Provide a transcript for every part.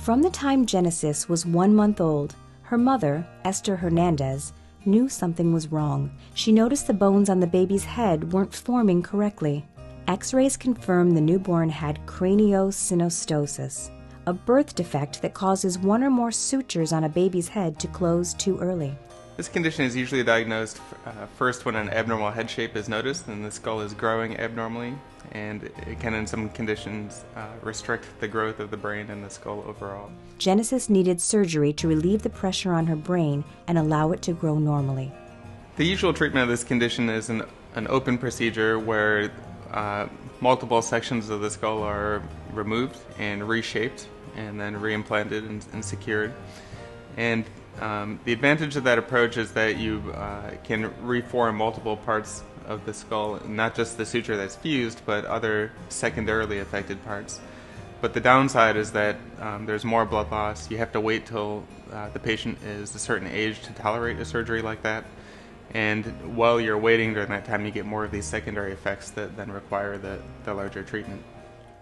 From the time Genesis was 1 month old, her mother, Esther Hernandez, knew something was wrong. She noticed the bones on the baby's head weren't forming correctly. X-rays confirmed the newborn had craniosynostosis, a birth defect that causes one or more sutures on a baby's head to close too early. This condition is usually diagnosed first when an abnormal head shape is noticed and the skull is growing abnormally, and it can in some conditions restrict the growth of the brain and the skull overall. Genesis needed surgery to relieve the pressure on her brain and allow it to grow normally. The usual treatment of this condition is an open procedure where multiple sections of the skull are removed and reshaped and then reimplanted and secured. And the advantage of that approach is that you can reform multiple parts of the skull, not just the suture that's fused, but other secondarily affected parts. But the downside is that there's more blood loss. You have to wait till the patient is a certain age to tolerate a surgery like that. And while you're waiting during that time, you get more of these secondary effects that then require the larger treatment.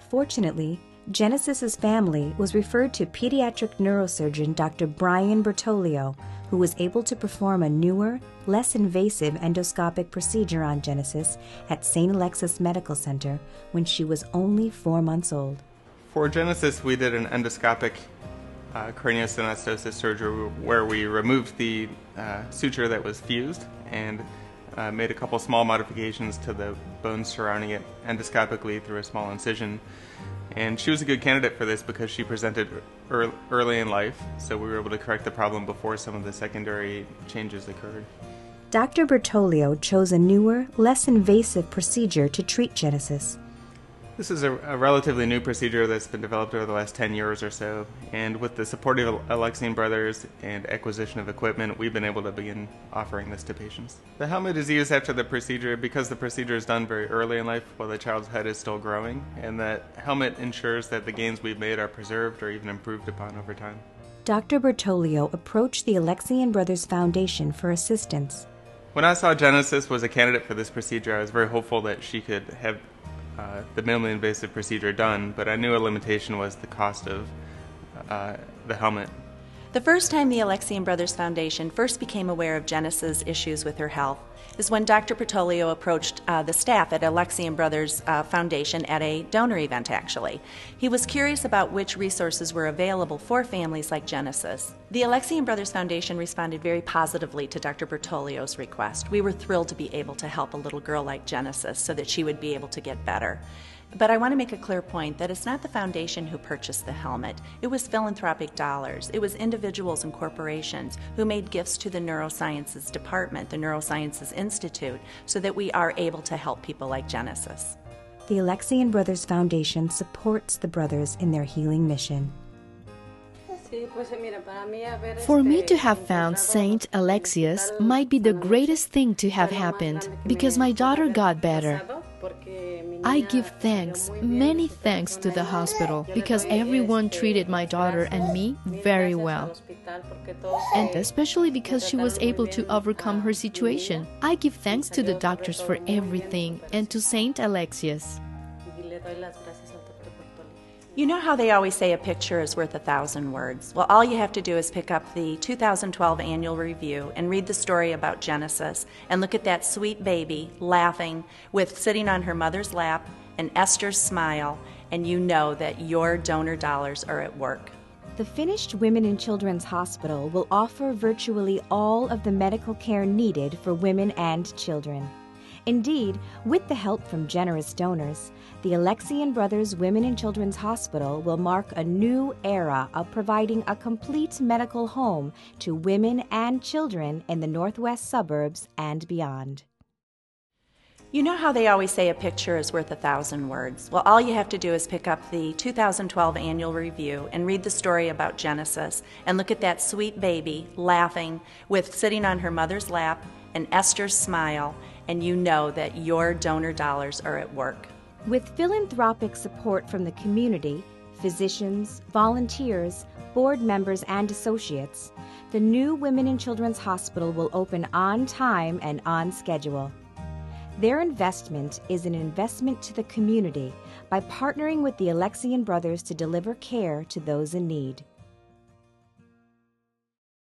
Fortunately, Genesis's family was referred to pediatric neurosurgeon Dr. Brian Bertolio, who was able to perform a newer, less invasive endoscopic procedure on Genesis at St. Alexis Medical Center when she was only 4 months old. For Genesis, we did an endoscopic craniosynostosis surgery where we removed the suture that was fused and made a couple small modifications to the bones surrounding it endoscopically through a small incision. And she was a good candidate for this because she presented early in life, so we were able to correct the problem before some of the secondary changes occurred. Dr. Bertolio chose a newer, less invasive procedure to treat Genesis. This is a relatively new procedure that's been developed over the last 10 years or so, and with the support of Alexian Brothers and acquisition of equipment, we've been able to begin offering this to patients. The helmet is used after the procedure because the procedure is done very early in life while the child's head is still growing, and that helmet ensures that the gains we've made are preserved or even improved upon over time. Dr. Bertolio approached the Alexian Brothers Foundation for assistance. When I saw Genesis was a candidate for this procedure, I was very hopeful that she could have the minimally invasive procedure done, but I knew a limitation was the cost of the helmet. The first time the Alexian Brothers Foundation first became aware of Genesis' issues with her health is when Dr. Bertolio approached the staff at Alexian Brothers Foundation at a donor event, actually. He was curious about which resources were available for families like Genesis. The Alexian Brothers Foundation responded very positively to Dr. Bertolio's request. We were thrilled to be able to help a little girl like Genesis so that she would be able to get better. But I want to make a clear point that it's not the foundation who purchased the helmet. It was philanthropic dollars. It was individuals and corporations who made gifts to the Neurosciences Department, the Neurosciences Institute, so that we are able to help people like Genesis. The Alexian Brothers Foundation supports the brothers in their healing mission. For me to have found Saint Alexius might be the greatest thing to have happened because my daughter got better. I give thanks, many thanks to the hospital because everyone treated my daughter and me very well. And especially because she was able to overcome her situation. I give thanks to the doctors for everything and to Saint Alexius. You know how they always say a picture is worth 1,000 words? Well, all you have to do is pick up the 2012 annual review and read the story about Genesis and look at that sweet baby laughing with sitting on her mother's lap and Esther's smile, and you know that your donor dollars are at work. The Finished Women and Children's Hospital will offer virtually all of the medical care needed for women and children. Indeed, with the help from generous donors, the Alexian Brothers Women and Children's Hospital will mark a new era of providing a complete medical home to women and children in the northwest suburbs and beyond. You know how they always say a picture is worth 1,000 words? Well, all you have to do is pick up the 2012 annual review and read the story about Genesis and look at that sweet baby laughing with sitting on her mother's lap and Esther's smile, and you know that your donor dollars are at work. With philanthropic support from the community, physicians, volunteers, board members, and associates, the new Women and Children's Hospital will open on time and on schedule. Their investment is an investment to the community by partnering with the Alexian Brothers to deliver care to those in need.